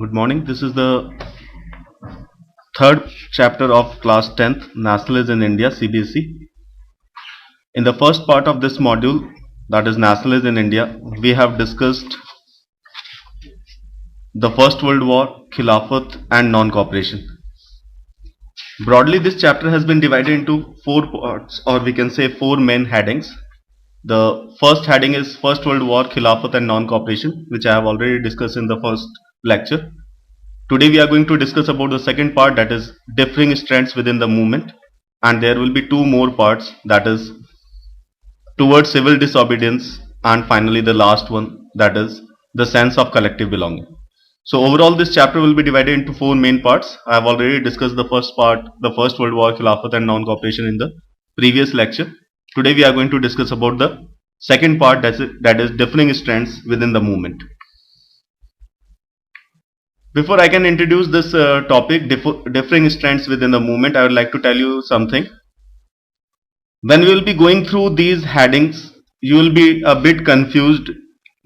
Good morning. This is the third chapter of class 10th Nationalism in India CBSE. In the first part of this module, that is Nationalism in India, we have discussed the First World War, Khilafat and non-cooperation. Broadly, this chapter has been divided into four parts, or we can say four main headings. The first heading is First World War, Khilafat and non-cooperation, which I have already discussed in the first lecture. Today we are going to discuss about the second part, that is differing strands within the movement, and there will be two more parts, that is towards civil disobedience, and finally the last one, that is the sense of collective belonging. So overall this chapter will be divided into four main parts. I have already discussed the first part, the First World War, Khilafat and non-cooperation in the previous lecture. Today we are going to discuss about the second part, that is differing strands within the movement. Before I can introduce this topic, differing strands within the movement, I would like to tell you something. When we will be going through these headings, you will be a bit confused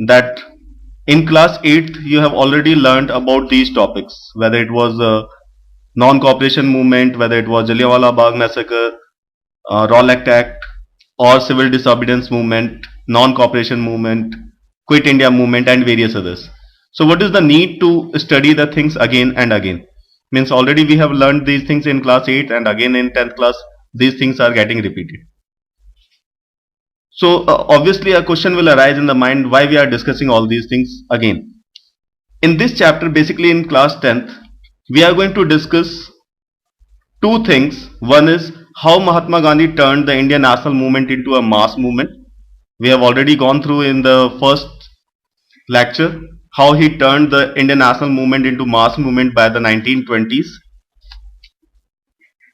that in class 8th you have already learned about these topics, whether it was non-cooperation movement, whether it was Jallianwala Bagh massacre, Rowlatt Act, or civil disobedience movement, non-cooperation movement, Quit India movement and various others. So what is the need to study the things again and again? Means already we have learned these things in class 8 and again in 10th class these things are getting repeated. So obviously a question will arise in the mind, why we are discussing all these things again. In this chapter, basically in class 10th, we are going to discuss two things. One is how Mahatma Gandhi turned the Indian national movement into a mass movement. We have already gone through in the first lecture how he turned the Indian national movement into mass movement by the 1920s.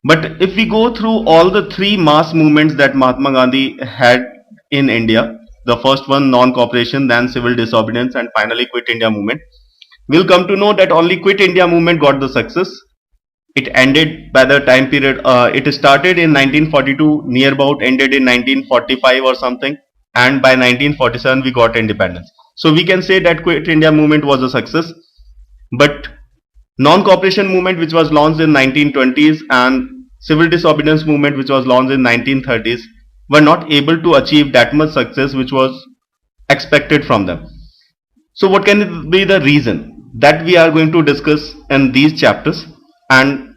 But if we go through all the three mass movements that Mahatma Gandhi had in India, the first one non-cooperation, then civil disobedience and finally Quit India movement, we'll come to know that only Quit India movement got the success. It ended by the time period, it started in 1942, near about ended in 1945 or something, and by 1947 we got independence. So we can say that Quit India movement was a success, but non-cooperation movement which was launched in 1920s and civil disobedience movement which was launched in 1930s were not able to achieve that much success which was expected from them. So what can be the reason? That we are going to discuss in these chapters. And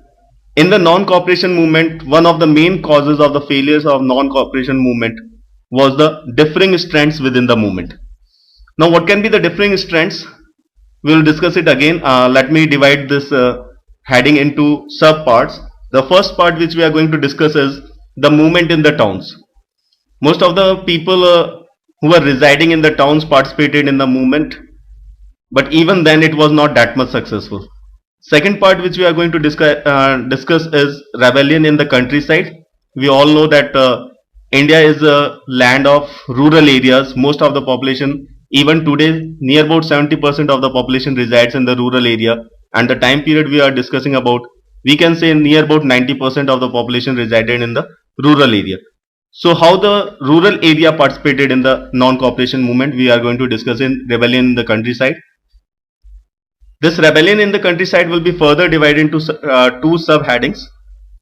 in the non-cooperation movement, one of the main causes of the failures of non-cooperation movement was the differing strands within the movement. Now what can be the differing strands? We will discuss it again. Let me divide this heading into sub parts. The first part which we are going to discuss is the movement in the towns. Most of the people who were residing in the towns participated in the movement, but even then it was not that much successful. Second part which we are going to discuss is rebellion in the countryside. We all know that India is a land of rural areas. Most of the population, even today, near about 70% of the population resides in the rural area, and the time period we are discussing about, we can say near about 90% of the population resided in the rural area. So how the rural area participated in the non-cooperation movement, we are going to discuss in rebellion in the countryside. This rebellion in the countryside will be further divided into two subheadings.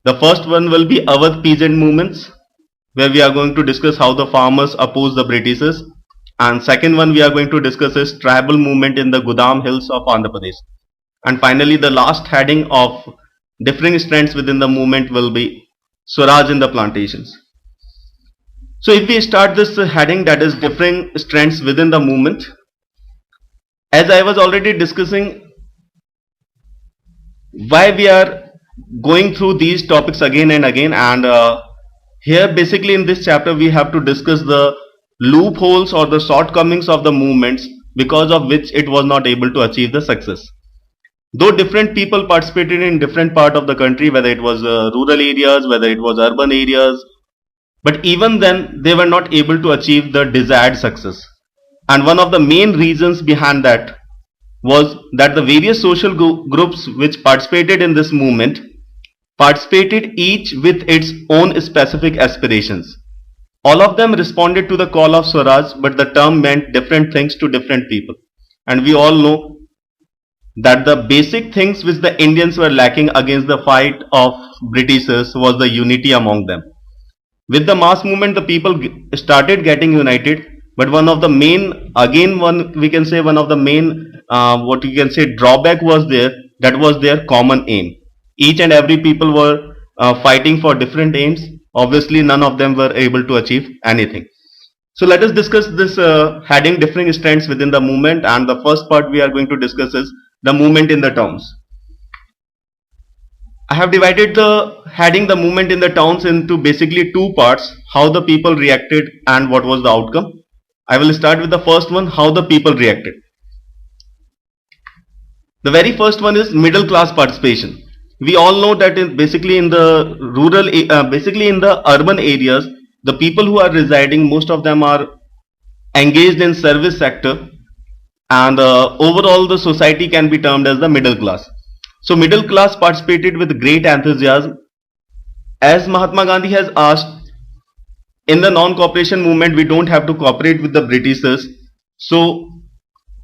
The first one will be Awadh peasant movements, where we are going to discuss how the farmers opposed the Britishers. And second one we are going to discuss is tribal movement in the Godaam hills of Andhra Pradesh. And finally the last heading of differing strands within the movement will be Swaraj in the plantations. So if we start this heading, that is differing strands within the movement, as I was already discussing, why we are going through these topics again and again, and here basically in this chapter we have to discuss the loopholes or the shortcomings of the movements because of which it was not able to achieve the success. Though different people participated in different part of the country, whether it was rural areas, whether it was urban areas, but even then they were not able to achieve the desired success. And one of the main reasons behind that was that the various social groups which participated in this movement participated each with its own specific aspirations. All of them responded to the call of Swaraj, but the term meant different things to different people. And we all know that the basic things which the Indians were lacking against the fight of Britishers was the unity among them. With the mass movement, the people started getting united, but one of the main, again, one we can say one of the main, what you can say, drawback was there. That was their common aim. Each and every people were fighting for different aims. Obviously, none of them were able to achieve anything. So let us discuss this heading differing strands within the movement, and the first part we are going to discuss is the movement in the towns. I have divided the heading the movement in the towns into basically two parts, how the people reacted and what was the outcome. I will start with the first one, how the people reacted. The very first one is middle class participation. We all know that basically in the basically in the urban areas, the people who are residing, most of them are engaged in service sector, and overall the society can be termed as the middle class. So middle class participated with great enthusiasm. As Mahatma Gandhi has asked, in the non-cooperation movement we don't have to cooperate with the Britishers. So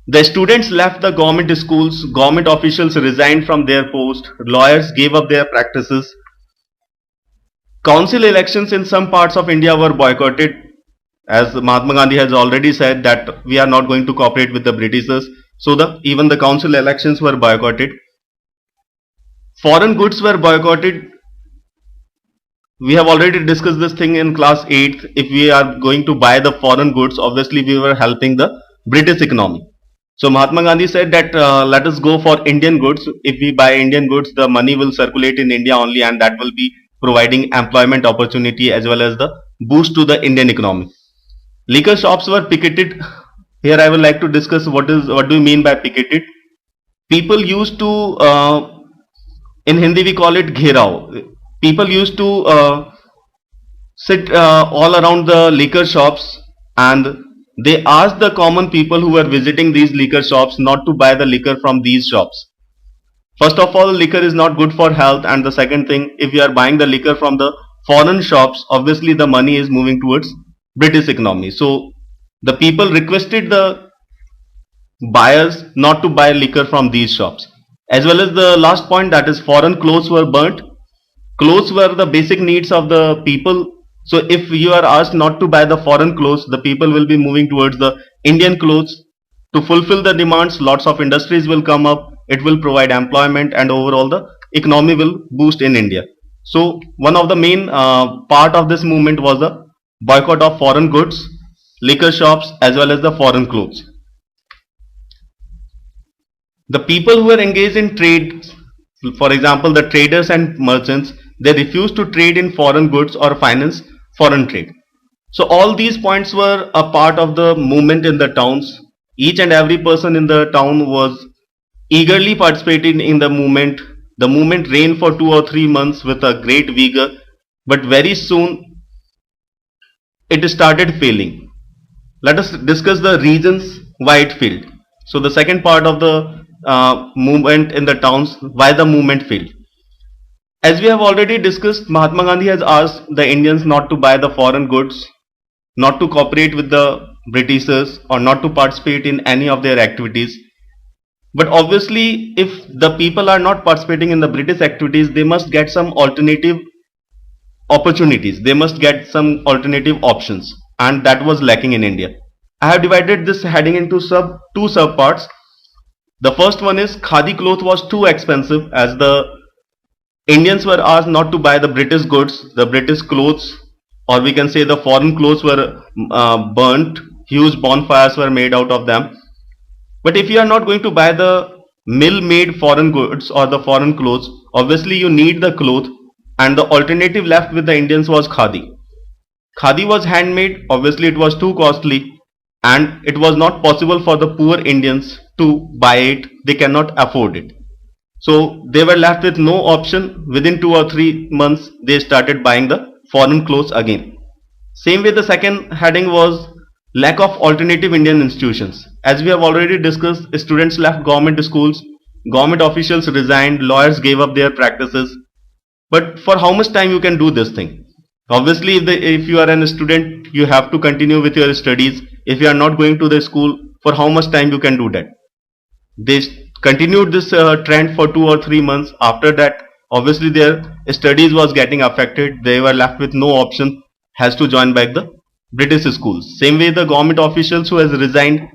the students left the government schools, government officials resigned from their post, lawyers gave up their practices. Council elections in some parts of India were boycotted, as Mahatma Gandhi has already said that we are not going to cooperate with the Britishers. So even the council elections were boycotted. Foreign goods were boycotted. We have already discussed this thing in class 8th. If we are going to buy the foreign goods, obviously we were helping the British economy. So Mahatma Gandhi said that let us go for Indian goods. If we buy Indian goods, the money will circulate in India only, and that will be providing employment opportunity as well as the boost to the Indian economy. Liquor shops were picketed. Here I would like to discuss what do you mean by picketed. People used to in Hindi we call it gherao. People used to sit all around the liquor shops, and they asked the common people who were visiting these liquor shops not to buy the liquor from these shops. First of all, liquor is not good for health, and the second thing, if you are buying the liquor from the foreign shops, obviously the money is moving towards British economy. So the people requested the buyers not to buy liquor from these shops. As well as the last point, that is foreign clothes were burnt. Clothes were the basic needs of the people. So if you are asked not to buy the foreign clothes, the people will be moving towards the Indian clothes. To fulfill the demands, lots of industries will come up. It will provide employment, and overall the economy will boost in India. So one of the main part of this movement was the boycott of foreign goods, liquor shops as well as the foreign clothes. The people who were engaged in trade, for example the traders and merchants, they refused to trade in foreign goods or finance foreign trade. So all these points were a part of the movement in the towns. Each and every person in the town was eagerly participating in the movement. The movement ran for 2 or 3 months with a great vigor, but very soon it started failing. Let us discuss the reasons why it failed. So the second part of the movement in the towns, why the movement failed. As we have already discussed, Mahatma Gandhi has asked the Indians not to buy the foreign goods, not to cooperate with the Britishers, or not to participate in any of their activities. But obviously, if the people are not participating in the British activities, they must get some alternative opportunities. They must get some alternative options, and that was lacking in India. I have divided this heading into two sub parts. The first one is khadi cloth was too expensive, as the Indians were asked not to buy the British goods, the British clothes, or we can say the foreign clothes were burnt. Huge bonfires were made out of them. But if you are not going to buy the mill-made foreign goods or the foreign clothes, obviously you need the cloth, and the alternative left with the Indians was khadi. Khadi was handmade, obviously it was too costly, and it was not possible for the poor Indians to buy it. They cannot afford it. So they were left with no option. Within 2 or 3 months they started buying the foreign clothes again. Same way the second heading was lack of alternative Indian institutions. As we have already discussed, students left government schools, government officials resigned, lawyers gave up their practices. But for how much time you can do this thing? Obviously if you are a student, you have to continue with your studies. If you are not going to the school, for how much time you can do that? They continued this trend for 2 or 3 months. After that, obviously their studies was getting affected. They were left with no option, has to join back the British schools. Same way the government officials who has resigned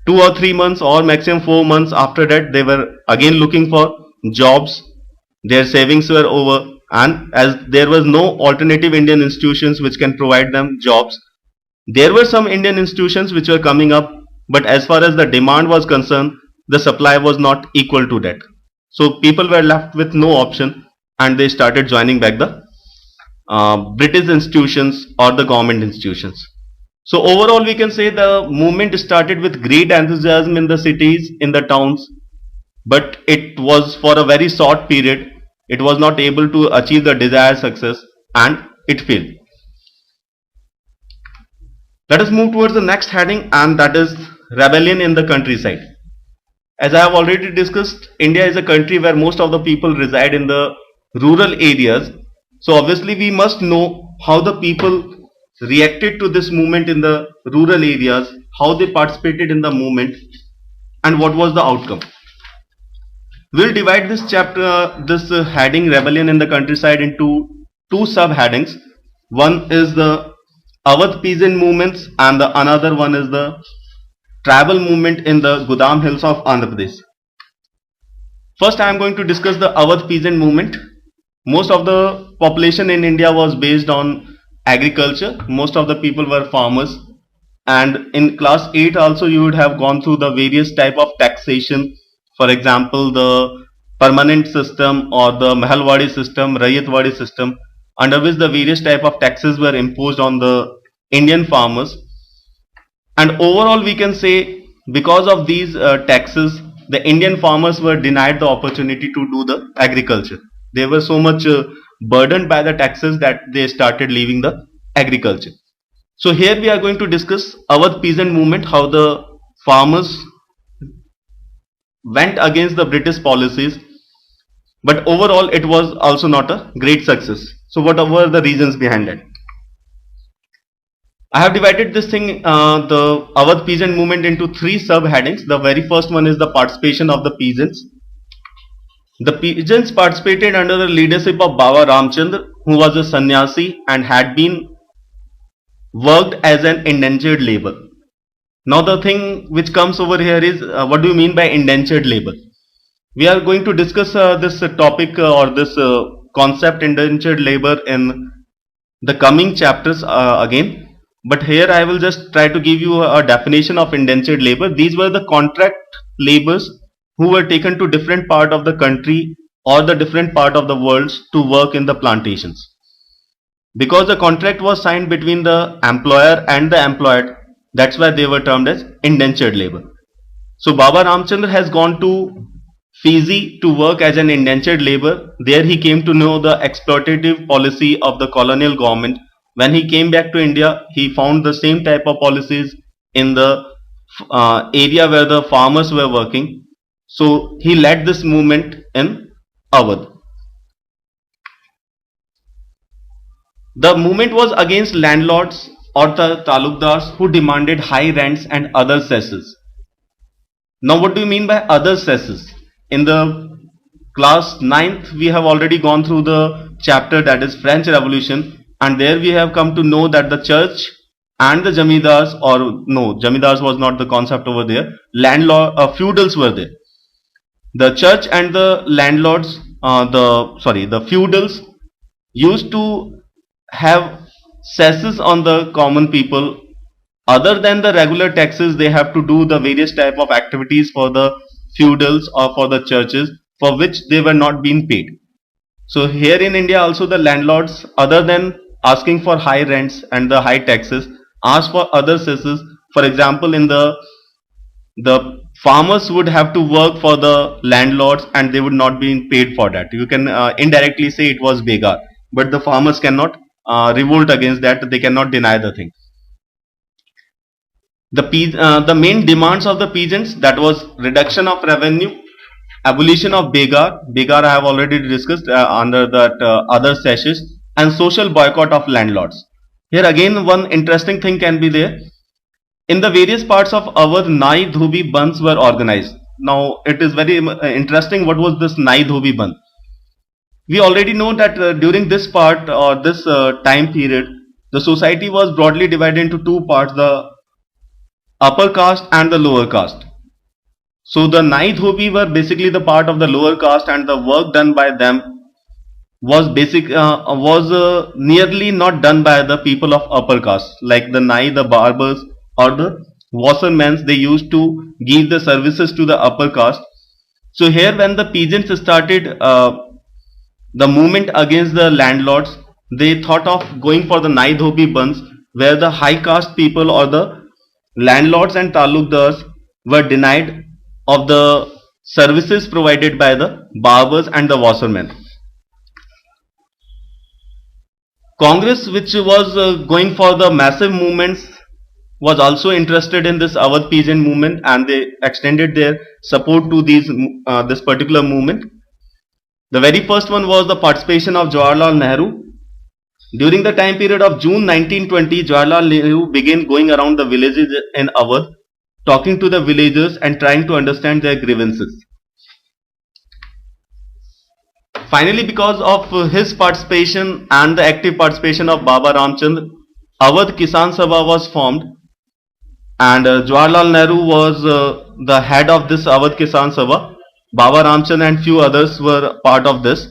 2 or 3 months or maximum 4 months after that, they were again looking for jobs. Their savings were over, and as there was no alternative Indian institutions which can provide them jobs, there were some Indian institutions which were coming up, but as far as the demand was concerned, the supply was not equal to that. So people were left with no option, and they started joining back the British institutions or the government institutions. So overall we can say the movement started with great enthusiasm in the cities, in the towns, but it was for a very short period. It was not able to achieve the desired success and it failed. Let us move towards the next heading, and that is rebellion in the countryside. As I have already discussed, India is a country where most of the people reside in the rural areas. So obviously we must know how the people reacted to this movement in the rural areas, how they participated in the movement, and what was the outcome. We'll divide this chapter, this heading rebellion in the countryside into two subheadings. One is the Awadh peasant movements and the another one is the tribal movement in the Gudam hills of Andhra Pradesh. First I am going to discuss the Awadh peasant movement. Most of the population in India was based on agriculture. Most of the people were farmers, and in class 8 also you would have gone through the various type of taxation. For example, the permanent system or the Mahalwadi system, Rayatwadi system, under which the various type of taxes were imposed on the Indian farmers. And overall we can say because of these taxes, the Indian farmers were denied the opportunity to do the agriculture. They were so much burdened by the taxes that they started leaving the agriculture. So here we are going to discuss Awadh peasant movement, how the farmers went against the British policies, but overall it was also not a great success. So what were the reasons behind it? I have divided this thing, the Awadh peasant movement, into three subheadings. The very first one is the participation of the peasants. The peasants participated under the leadership of Baba Ramchandra, who was a sannyasi and had been worked as an indentured labor. Now the thing which comes over here is what do you mean by indentured labor? We are going to discuss this topic or this concept indentured labor in the coming chapters again. But here I will just try to give you a definition of indentured labor. These were the contract laborers who were taken to different part of the country or the different part of the world to work in the plantations. Because the contract was signed between the employer and the employed, that's why they were termed as indentured labor. So Baba Ramchandra has gone to Fiji to work as an indentured labor. There he came to know the exploitative policy of the colonial government. When he came back to India, he found the same type of policies in the area where the farmers were working. So he led this movement in Awadh. The movement was against landlords or the talukdars who demanded high rents and other cesses. Now what do you mean by other cesses? In the class 9th we have already gone through the chapter that is French Revolution, and there we have come to know that the church and the jamidars, or no, jamidars was not the concept over there, feudals were there. The church and the landlords, the feudals used to have cesses on the common people. Other than the regular taxes, they have to do the various type of activities for the feudals or for the churches, for which they were not being paid. So here in India also the landlords, other than asking for high rents and the high taxes, ask for other cesses. For example, in the farmers would have to work for the landlords and they would not be paid for that. You can indirectly say it was begar, but the farmers cannot revolt against that. They cannot deny the thing. The main demands of the peasants, that was reduction of revenue, abolition of begar. Begar I have already discussed under that other sessions, and social boycott of landlords. Here again one interesting thing can be there. In the various parts of Awadh, Nai Dhubi Bandhs were organized. Now it is very interesting. What was this Nai Dhobi Bandh? We already know that during this part or this time period, the society was broadly divided into two parts: the upper caste and the lower caste. So the Nai Dhobi were basically the part of the lower caste, and the work done by them was nearly not done by the people of upper caste, like the Nai, the barbers, or the washermen. They used to give the services to the upper caste. So here, when the peasants started the movement against the landlords, they thought of going for the Nai Dhobi Bandhs, where the high caste people or the landlords and talukdars were denied of the services provided by the barbers and the washermen. Congress, which was going for the massive movements, was also interested in this Awadh peasant movement, and they extended their support to this particular movement. The very first one was the participation of Jawaharlal Nehru. During the time period of June 1920, Jawaharlal Nehru began going around the villages in Awadh, talking to the villagers and trying to understand their grievances. Finally, because of his participation and the active participation of Baba Ramchand, Awadh Kisan Sabha was formed, and Jawaharlal Nehru was the head of this Awadh Kisan Sabha. Baba Ramchand and few others were part of this,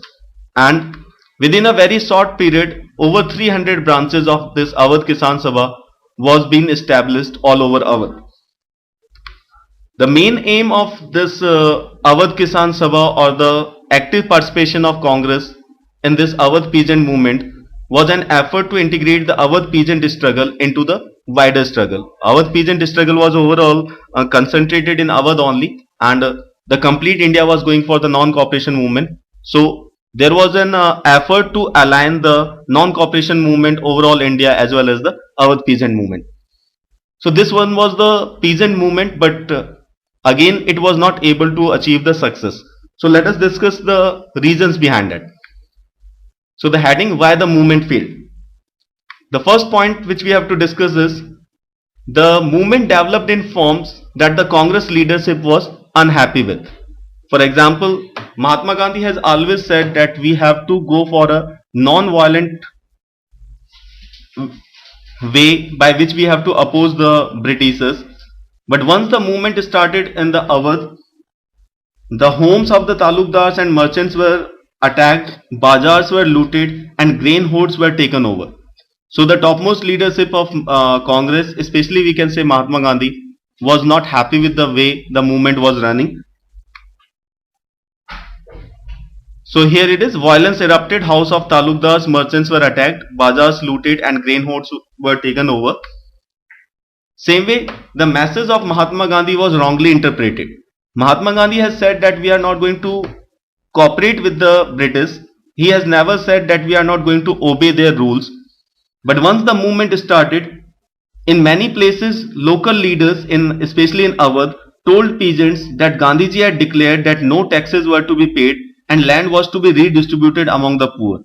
and within a very short period, over 300 branches of this Awadh Kisan Sabha was being established all over Awadh. The main aim of this Awadh Kisan Sabha, or the active participation of Congress in this Awadh peasant movement, was an effort to integrate the Awadh peasant struggle into the wider struggle. Awadh peasant struggle was overall concentrated in Awadh only, and the complete India was going for the non-cooperation movement. So there was an effort to align the non-cooperation movement overall India as well as the Awadh peasant movement. So this one was the peasant movement, but again it was not able to achieve the success. So let us discuss the reasons behind it. So the heading, why the movement failed. The first point which we have to discuss is the movement developed in forms that the Congress leadership was unhappy with. For example, Mahatma Gandhi has always said that we have to go for a non-violent way by which we have to oppose the Britishers. But once the movement started in the Awadh, the homes of the talukdars and merchants were attacked, bazaars were looted, and grain hoards were taken over. So the topmost leadership of Congress, especially we can say Mahatma Gandhi, was not happy with the way the movement was running. So here it is: violence erupted, house of talukdars, merchants were attacked, bazaars looted, and grain hoards were taken over. Same way, the message of Mahatma Gandhi was wrongly interpreted. Mahatma Gandhi has said that we are not going to cooperate with the British. He has never said that we are not going to obey their rules. But once the movement started, in many places, local leaders, especially in Awadh, told peasants that Gandhiji had declared that no taxes were to be paid and land was to be redistributed among the poor.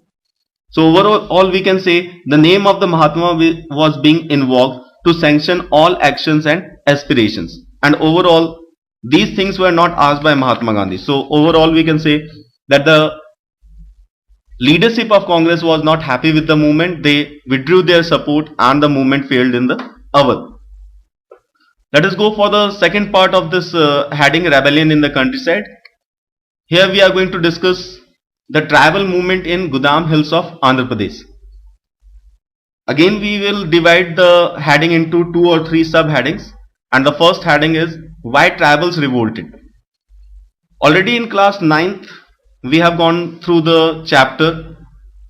So overall, we can say the name of the Mahatma was being invoked to sanction all actions and aspirations. And overall, these things were not asked by Mahatma Gandhi. So overall, we can say that the leadership of Congress was not happy with the movement. They withdrew their support and the movement failed in the Awadh. Let us go for the second part of this heading, rebellion in the countryside. Here we are going to discuss the tribal movement in Godaam Hills of Andhra Pradesh. Again, we will divide the heading into 2 or 3 subheadings, and the first heading is why tribals revolted. Already in class 9th, we have gone through the chapter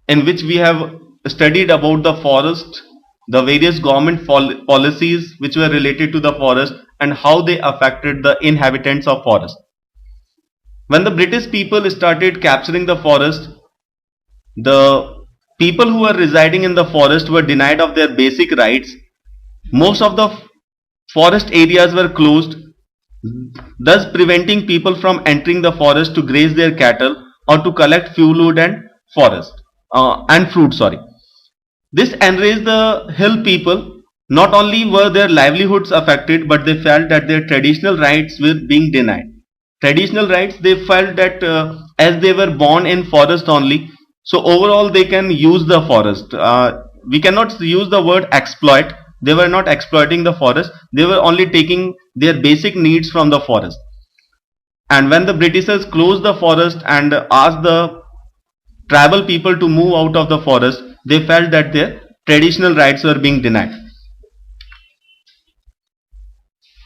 in which we have studied about the forest, the various government policies which were related to the forest, and how they affected the inhabitants of forest. When the British people started capturing the forest, the people who were residing in the forest were denied of their basic rights. Most of the forest areas were closed, thus preventing people from entering the forest to graze their cattle or to collect fuel wood and fruit. This enraged the hill people. Not only were their livelihoods affected, but they felt that their traditional rights were being denied. traditional rights, they felt that as they were born in forest only, so overall they can use the forest. We cannot use the word exploit. They were not exploiting the forest, they were only taking their basic needs from the forest. And when the Britishers closed the forest and asked the tribal people to move out of the forest, they felt that their traditional rights were being denied.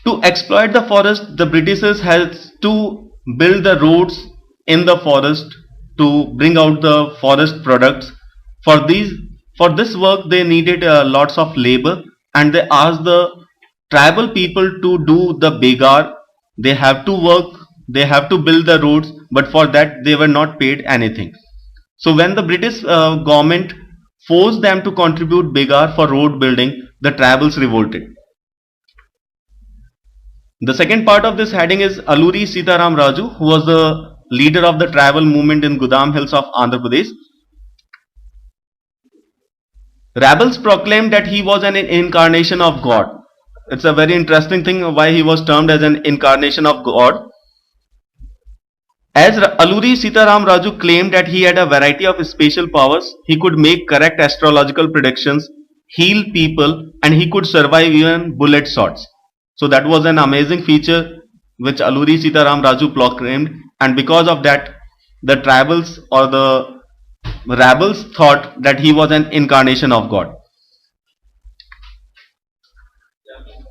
To exploit the forest, the Britishers had to build the roads in the forest to bring out the forest products. For these, for this work, they needed lots of labor, and they asked the tribal people to do the begar. They have to work, they have to build the roads, but for that they were not paid anything. So when the British government forced them to contribute begar for road building, the tribals revolted. The second part of this heading is Alluri Sitaram Raju, who was the leader of the tribal movement in Gudam Hills of Andhra Pradesh. Rebels proclaimed that he was an incarnation of God. It's a very interesting thing why he was termed as an incarnation of God. As Alluri Sitaram Raju claimed that he had a variety of special powers, he could make correct astrological predictions, heal people, and he could survive even bullet shots. So that was an amazing feature which Alluri Sitaram Raju proclaimed, and because of that, the tribals or the rebels thought that he was an incarnation of God.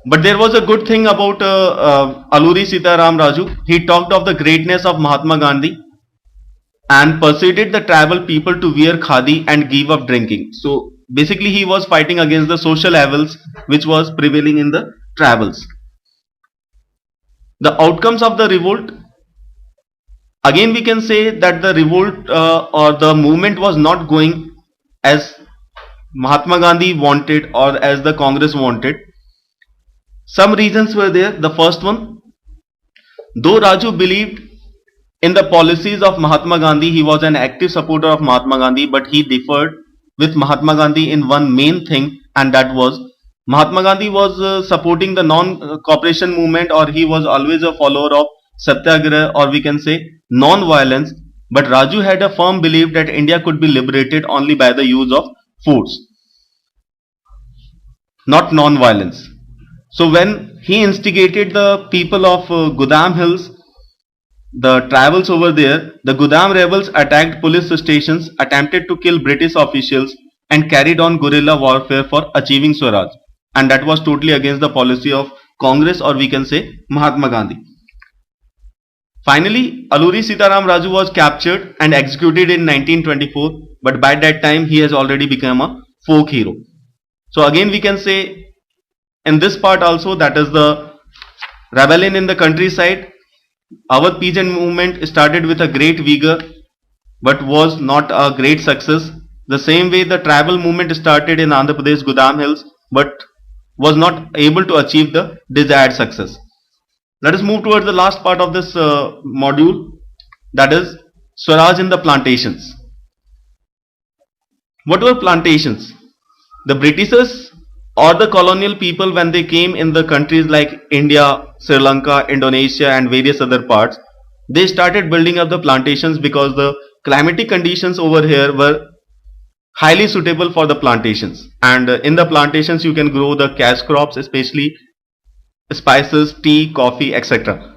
But there was a good thing about Alluri Sitaram Raju. He talked of the greatness of Mahatma Gandhi and persuaded the tribal people to wear khadi and give up drinking. So basically he was fighting against the social evils which was prevailing in the tribals. The outcomes of the revolt, again we can say that the revolt or the movement was not going as Mahatma Gandhi wanted or as the Congress wanted. Some reasons were there. The first one, though Raju believed in the policies of Mahatma Gandhi, he was an active supporter of Mahatma Gandhi, but he differed with Mahatma Gandhi in one main thing, and that was Mahatma Gandhi was supporting the non-cooperation movement, or he was always a follower of Satyagraha, or we can say non-violence. But Raju had a firm belief that India could be liberated only by the use of force, not non-violence. So when he instigated the people of Gudam Hills, the tribals over there, the Gudam rebels attacked police stations, attempted to kill British officials, and carried on guerrilla warfare for achieving Swaraj. And that was totally against the policy of Congress, or we can say Mahatma Gandhi. Finally, Alluri Sitaram Raju was captured and executed in 1924, but by that time he has already become a folk hero. So again we can say in this part also, that is the rebellion in the countryside, our peasant movement started with a great vigor but was not a great success. The same way the tribal movement started in Andhra Pradesh Gudam Hills but was not able to achieve the desired success. Let us move towards the last part of this module, that is Swaraj in the plantations. What were plantations? The Britishers or the colonial people, when they came in the countries like India, Sri Lanka, Indonesia and various other parts, they started building up the plantations because the climatic conditions over here were highly suitable for the plantations, and in the plantations you can grow the cash crops, especially spices, tea, coffee, etc.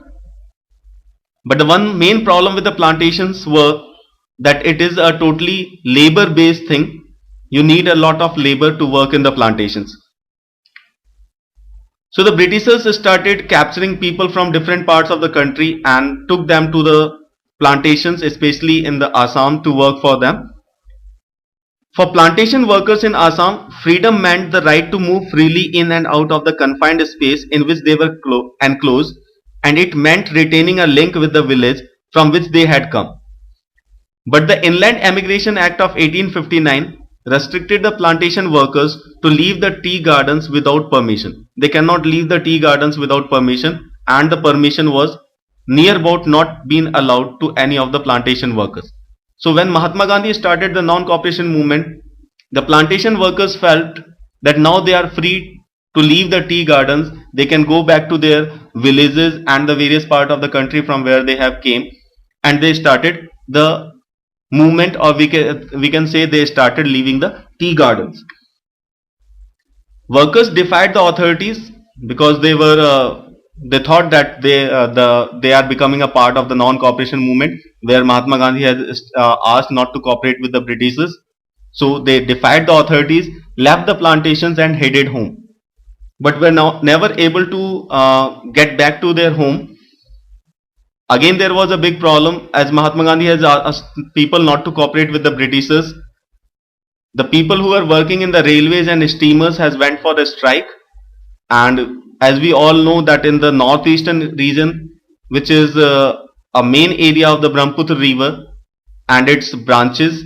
But the one main problem with the plantations were that it is a totally labor based thing. You need a lot of labor to work in the plantations. So the Britishers started capturing people from different parts of the country and took them to the plantations, especially in the Assam, to work for them. For plantation workers in Assam, freedom meant the right to move freely in and out of the confined space in which they were enclosed, and it meant retaining a link with the village from which they had come. But the Inland Emigration Act of 1859 restricted the plantation workers to leave the tea gardens without permission. They cannot leave the tea gardens without permission, and the permission was near about not being allowed to any of the plantation workers. So when Mahatma Gandhi started the non-cooperation movement, the plantation workers felt that now they are free to leave the tea gardens. They can go back to their villages and the various part of the country from where they have came, and they started the movement, or we can say they started leaving the tea gardens. Workers defied the authorities because they thought that they are becoming a part of the non-cooperation movement, where Mahatma Gandhi has asked not to cooperate with the Britishers. So they defied the authorities, left the plantations and headed home, but were now never able to get back to their home. Again, there was a big problem, as Mahatma Gandhi has asked people not to cooperate with the Britishers. The people who are working in the railways and steamers has went for a strike, and as we all know that in the northeastern region, which is a main area of the Brahmaputra river and its branches,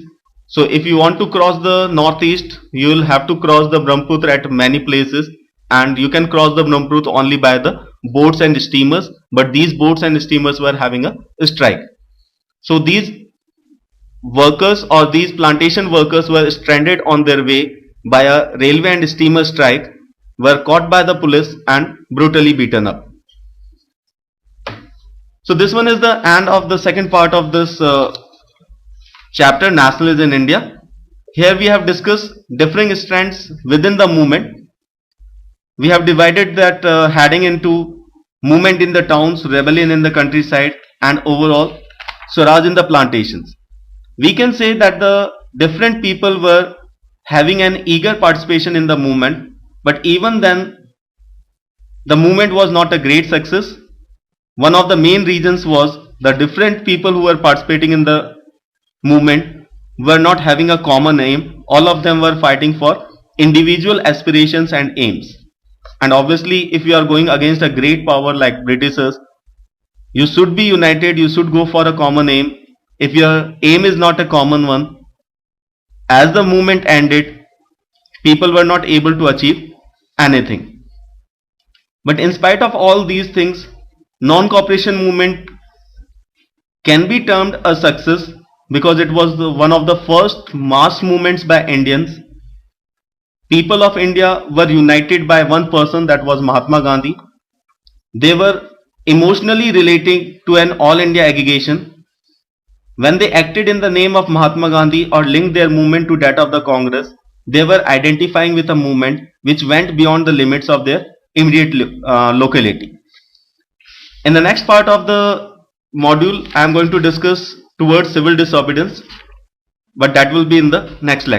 so if you want to cross the northeast, you will have to cross the Brahmaputra at many places, and you can cross the Brahmaputra only by the boats and steamers, but these boats and steamers were having a strike. So these workers, or these plantation workers, were stranded on their way by a railway and steamer strike, were caught by the police and brutally beaten up. So this one is the end of the second part of this chapter, Nationalism in India. Here we have discussed differing strands within the movement. We have divided that heading into movement in the towns, rebellion in the countryside, and overall Swaraj in the plantations. We can say that the different people were having an eager participation in the movement, but even then the movement was not a great success. One of the main reasons was the different people who were participating in the movement were not having a common aim. All of them were fighting for individual aspirations and aims. And obviously, if you are going against a great power like Britishers, you should be united, you should go for a common aim. If your aim is not a common one, as the movement ended, people were not able to achieve anything. But in spite of all these things, non-cooperation movement can be termed a success because it was one of the first mass movements by Indians. People of India were united by one person, that was Mahatma Gandhi. They were emotionally relating to an all India agitation. When they acted in the name of Mahatma Gandhi or linked their movement to that of the Congress, they were identifying with a movement which went beyond the limits of their immediate locality. In the next part of the module, I am going to discuss towards civil disobedience, but that will be in the next lecture.